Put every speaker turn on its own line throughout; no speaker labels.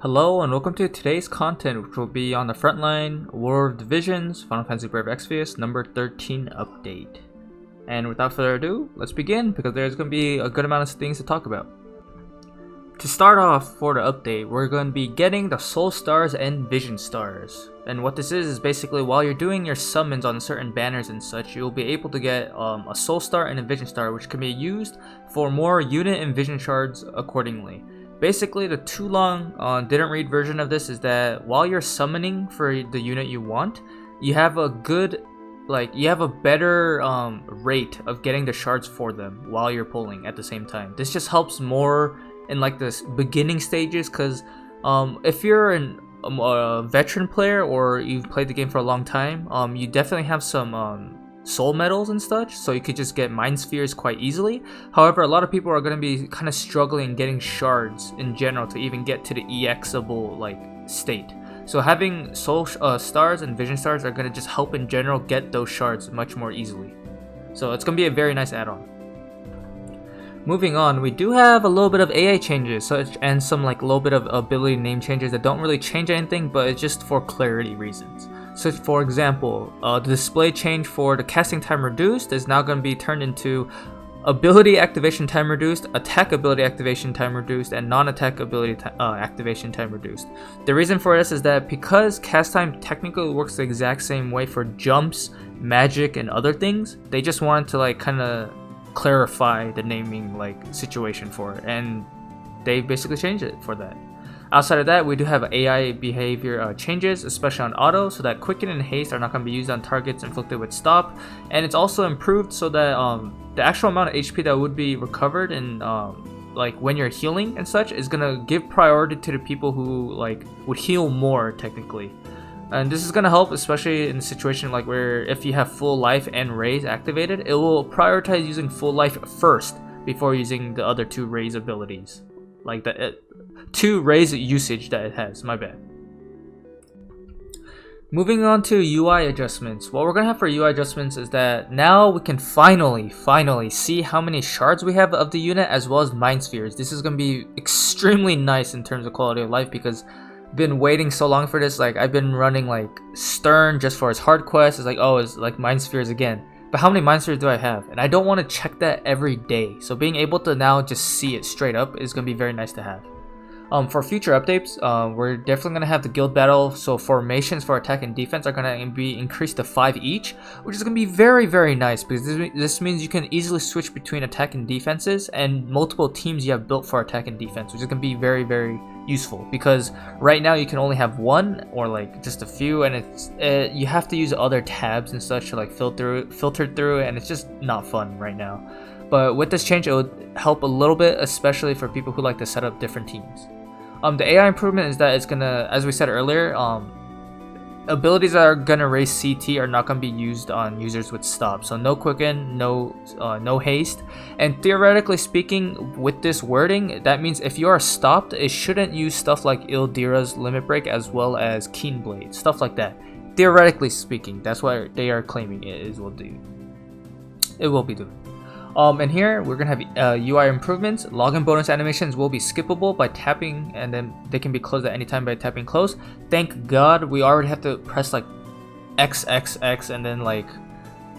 Hello and welcome to today's content, which will be on the Frontline, War of Divisions, Final Fantasy Brave Exvius number 13 update. And without further ado, let's begin because there's going to be a good amount of things to talk about. To start off for the update, we're going to be getting the Soul Stars and Vision Stars. And what this is basically while you're doing your summons on certain banners and such, you'll be able to get a Soul Star and a Vision Star, which can be used for more unit and vision shards accordingly. Basically, the too long didn't read version of this is that while you're summoning for the unit you want, you have a good, you have a better rate of getting the shards for them while you're pulling at the same time. This just helps more in this beginning stages, because if you're a veteran player or you've played the game for a long time, you definitely have some soul medals and such, so you could just get mind spheres quite easily. However, a lot of people are going to be kind of struggling getting shards in general to even get to the EXable state. So having soul stars and vision stars are going to just help in general get those shards much more easily. So it's going to be a very nice add-on. Moving on, we do have a little bit of AI changes and some little bit of ability name changes that don't really change anything, but it's just for clarity reasons. So for example, the display change for the casting time reduced is now going to be turned into ability activation time reduced, attack ability activation time reduced, and non-attack ability activation time reduced. The reason for this is that because cast time technically works the exact same way for jumps, magic, and other things, they just wanted to kind of clarify the naming situation for it, and they basically changed it for that. Outside of that, we do have AI behavior changes, especially on auto, so that quicken and haste are not going to be used on targets inflicted with stop, and it's also improved so that the actual amount of HP that would be recovered and when you're healing and such is going to give priority to the people who would heal more technically. And this is going to help, especially in a situation where if you have full life and raise activated, it will prioritize using full life first before using the other two raise abilities. Two raise usage that it has, my bad. Moving on to UI adjustments. What we're going to have for UI adjustments is that now we can finally see how many shards we have of the unit as well as mind spheres. This is going to be extremely nice in terms of quality of life because I've been waiting so long for this. I've been running Stern just for his hard quest. It's it's mind spheres again. But how many mind spheres do I have? And I don't want to check that every day. So being able to now just see it straight up is going to be very nice to have. For future updates, we're definitely going to have the guild battle, so formations for attack and defense are going to be increased to 5 each, which is going to be very, very nice because this means you can easily switch between attack and defenses and multiple teams you have built for attack and defense, which is going to be very, very useful because right now you can only have one or just a few, and you have to use other tabs and such to filter through, and it's just not fun right now. But with this change, it would help a little bit, especially for people who like to set up different teams. The AI improvement is that it's gonna, as we said earlier, abilities that are gonna raise CT are not gonna be used on users with stop. So no quicken, no haste, and theoretically speaking, with this wording, that means if you are stopped, it shouldn't use stuff like Ildira's Limit Break as well as Keen Blade, stuff like that. Theoretically speaking, that's what they are claiming it will do. It will be doing. And here we're gonna have UI improvements. Login bonus animations will be skippable by tapping, and then they can be closed at any time by tapping close. Thank God we already have to press XXX and then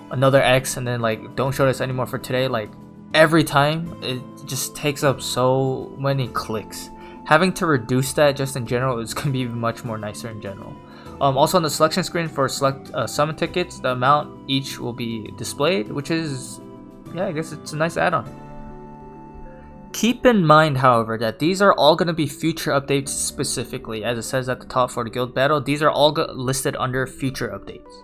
another X and then don't show this anymore for today. Every time it just takes up so many clicks. Having to reduce that just in general is gonna be much more nicer in general. Also on the selection screen for select summon tickets, the amount each will be displayed, which is, yeah, I guess it's a nice add-on. Keep in mind, however, that these are all going to be future updates specifically. As it says at the top for the guild battle, these are all listed under future updates.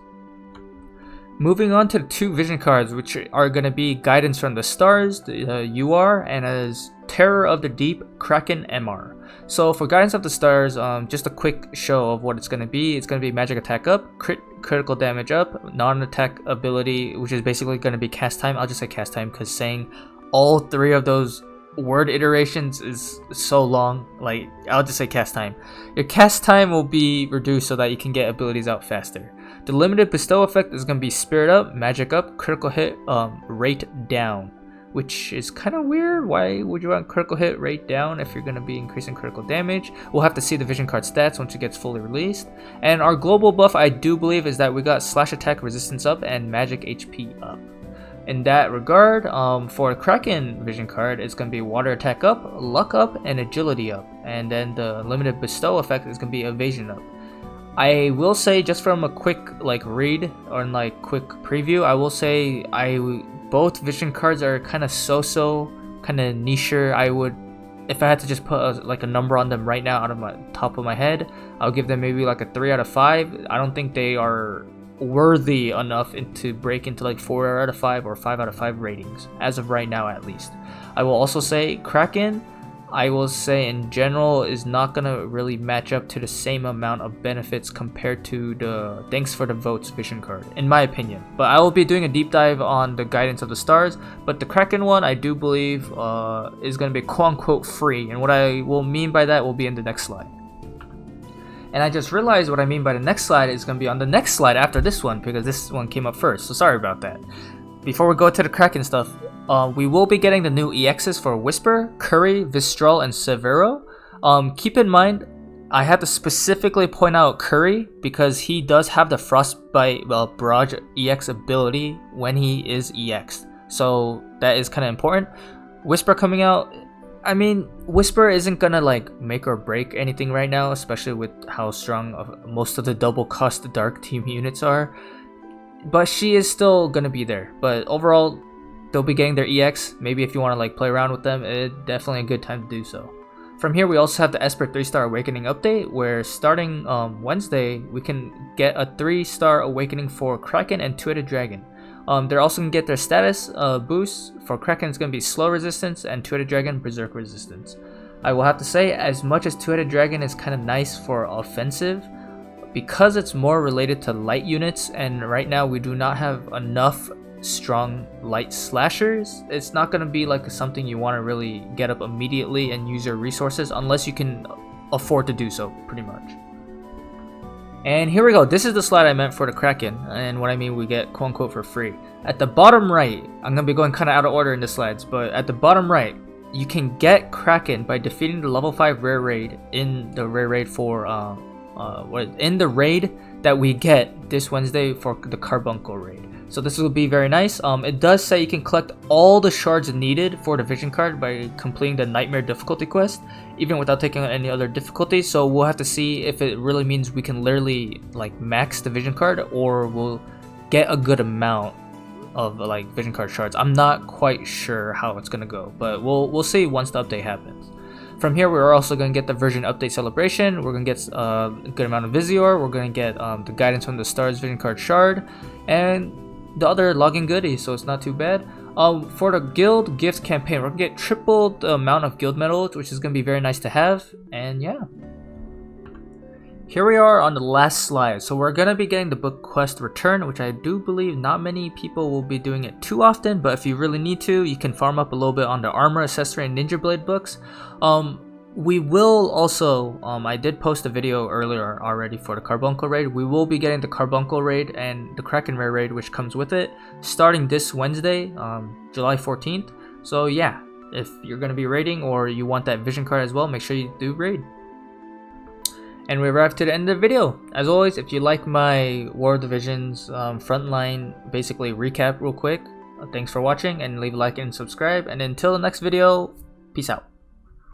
Moving on to the 2 vision cards, which are going to be Guidance from the Stars, the UR, and as Terror of the Deep, Kraken MR. So for Guidance of the Stars, just a quick show of what it's going to be. It's going to be magic attack up, critical damage up, non-attack ability, which is basically going to be cast time. I'll just say cast time because saying all 3 of those word iterations is so long. I'll just say cast time. Your cast time will be reduced so that you can get abilities out faster. The limited bestow effect is going to be spirit up, magic up, critical hit rate down. which is kind of weird. Why would you want critical hit rate down if you're going to be increasing critical damage? We'll have to see the vision card stats once it gets fully released. And our global buff, I do believe, is that we got slash attack resistance up and magic HP up. In that regard, for Kraken vision card, it's going to be water attack up, luck up, and agility up. And then the limited bestow effect is going to be evasion up. I will say, just from a quick read or quick preview, I will say both vision cards are kind of so-so, kind of niche. I would, if I had to just put a number on them right now out of my top of my head, I'll give them maybe like a 3 out of 5. I don't think they are worthy enough to break into 4 out of 5 or 5 out of 5 ratings as of right now, at least. I will also say Kraken, I will say in general, is not gonna really match up to the same amount of benefits compared to the Thanks for the Votes vision card, in my opinion. But I will be doing a deep dive on the Guidance of the Stars, but the Kraken one I do believe is gonna be quote-unquote free, and what I will mean by that will be in the next slide. And I just realized what I mean by the next slide is gonna be on the next slide after this one, because this one came up first, so sorry about that. Before we go to the Kraken stuff, we will be getting the new EXs for Whisper, Curry, Vistral, and Severo. Keep in mind, I have to specifically point out Curry because he does have the Frostbite Barrage EX ability when he is EX'd. So that is kind of important. Whisper coming out, I mean, Whisper isn't gonna make or break anything right now, especially with how strong most of the double cost Dark Team units are. But she is still gonna be there. But overall, they'll be getting their EX. Maybe if you want to play around with them, it's definitely a good time to do so. From here, we also have the Esper 3-star Awakening update, where starting Wednesday, we can get a 3-star Awakening for Kraken and Two-Headed Dragon. They're also going to get their status boosts. For Kraken, it's going to be Slow Resistance, and Two-Headed Dragon, Berserk Resistance. I will have to say, as much as Two-Headed Dragon is kind of nice for offensive, because it's more related to light units, and right now we do not have enough strong light slashers, it's not going to be something you want to really get up immediately and use your resources unless you can afford to do so, pretty much. And here we go. This is the slide I meant for the Kraken, and what I mean we get quote-unquote for free. At the bottom right, I'm going to be going kind of out of order in the slides, but at the bottom right, you can get Kraken by defeating the level 5 rare raid in the rare raid for in the raid that we get this Wednesday for the Carbuncle raid. So this will be very nice. It does say you can collect all the shards needed for the vision card by completing the Nightmare difficulty quest, even without taking on any other difficulty. So we'll have to see if it really means we can literally max the vision card, or we'll get a good amount of vision card shards. I'm not quite sure how it's gonna go, but we'll see once the update happens. From here, we're also going to get the version update celebration. We're going to get a good amount of Visior. We're going to get the Guidance from the Stars vision card shard, and the other login goodies, so it's not too bad. For the guild gifts campaign, we're gonna get triple the amount of guild medals, which is gonna be very nice to have. And yeah, here we are on the last slide. So we're gonna be getting the book quest return, which I do believe not many people will be doing it too often, but if you really need to, you can farm up a little bit on the armor, accessory, and ninja blade books. We will also, I did post a video earlier already for the Carbuncle raid. We will be getting the Carbuncle raid and the Kraken rare raid, which comes with it, starting this Wednesday, July 14th. So yeah, if you're going to be raiding or you want that vision card as well, make sure you do raid. And we arrived to the end of the video. As always, if you like my War of the Visions Frontline basically recap real quick, thanks for watching, and leave a like and subscribe. And until the next video, peace out.